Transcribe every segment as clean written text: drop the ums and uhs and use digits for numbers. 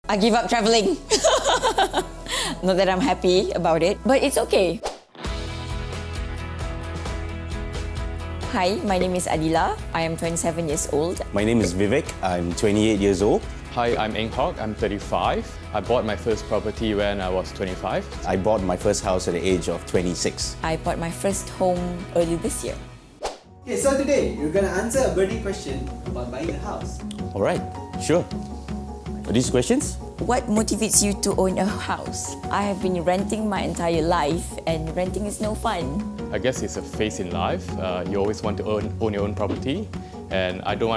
I give up traveling. Not that I'm happy about it, but it's okay. Hi, my name is Adila. I am 27 years old. My name is Vivek. I'm 28 years old. Hi, I'm Eng Hock. I'm 35. I bought my first property when I was 25. I bought my first house at the age of 26. I bought my first home early this year. Okay, so today you're gonna answer a burning question about buying a house. All right, sure. Are these questions? What motivates you to own a house? I have been renting my entire life, and renting is no fun. I guess it's a phase in life. You always want to own your own property, and I didn't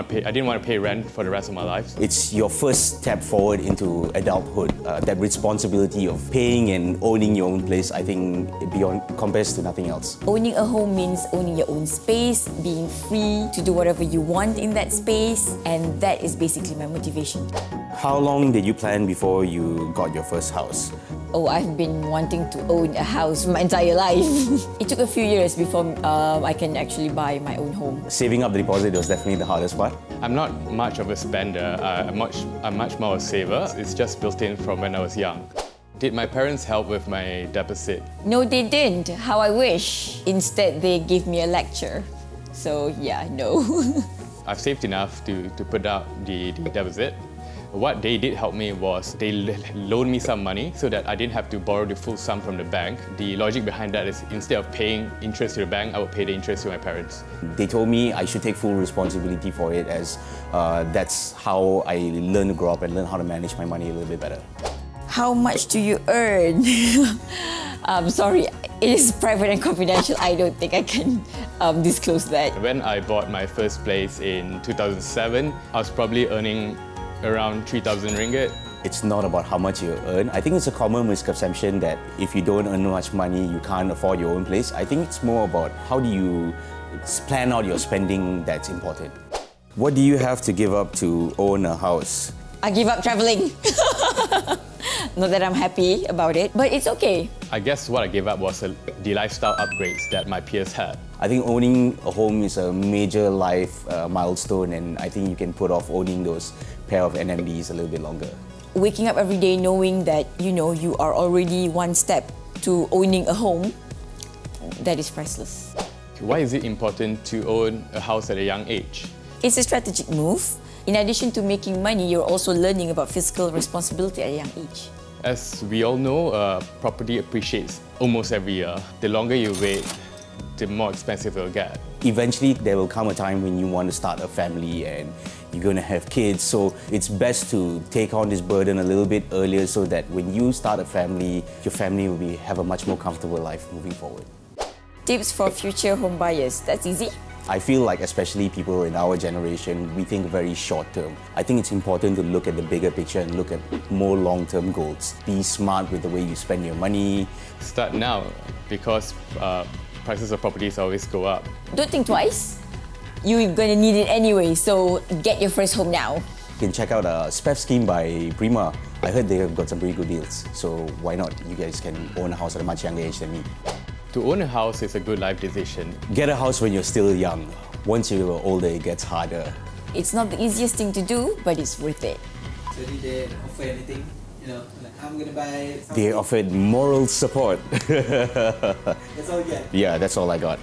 want to pay rent for the rest of my life. It's your first step forward into adulthood. That responsibility of paying and owning your own place, I think, beyond compares to nothing else. Owning a home means owning your own space, being free to do whatever you want in that space, and that is basically my motivation. How long did you plan before you got your first house? Oh, I've been wanting to own a house my entire life. It took a few years before I can actually buy my own home. Saving up the deposit was definitely the hardest part. I'm not much of a spender. I'm much more a saver. It's just built in from when I was young. Did my parents help with my deposit? No, they didn't. How I wish. Instead, they gave me a lecture. So yeah, no. I've saved enough to put up the deposit. What they did help me was they loaned me some money so that I didn't have to borrow the full sum from the bank. The logic behind that is instead of paying interest to the bank, I would pay the interest to my parents. They told me I should take full responsibility for it, as that's how I learned to grow up and learn how to manage my money a little bit better. How much do you earn? Sorry, it is private and confidential. I don't think I can disclose that. When I bought my first place in 2007, I was probably earning around 3,000 ringgit. It's not about how much you earn. I think it's a common misconception that if you don't earn much money, you can't afford your own place. I think it's more about how do you plan out your spending that's important. What do you have to give up to own a house? I give up traveling. Not that I'm happy about it, but it's okay. I guess what I gave up was the lifestyle upgrades that my peers had. I think owning a home is a major life milestone, and I think you can put off owning those pair of NMDs a little bit longer. Waking up every day knowing that you are already one step to owning a home, that is priceless. Why is it important to own a house at a young age? It's a strategic move. In addition to making money, you're also learning about fiscal responsibility at a young age. As we all know, property appreciates almost every year. The longer you wait, the more expensive it will get. Eventually, there will come a time when you want to start a family and you're going to have kids. So it's best to take on this burden a little bit earlier so that when you start a family, your family will have a much more comfortable life moving forward. Tips for future home buyers. That's easy. I feel like especially people in our generation, we think very short term. I think it's important to look at the bigger picture and look at more long-term goals. Be smart with the way you spend your money. Start now because prices of properties always go up. Don't think twice. You're going to need it anyway, so get your first home now. You can check out a SPEF scheme by Prima. I heard they have got some pretty good deals, so why not? You guys can own a house at a much younger age than me. To own a house is a good life decision. Get a house when you're still young. Once you're older, it gets harder. It's not the easiest thing to do, but it's worth it. So did they offer anything? Like I'm gonna buy something. They offered moral support. That's all you get. Yeah, that's all I got.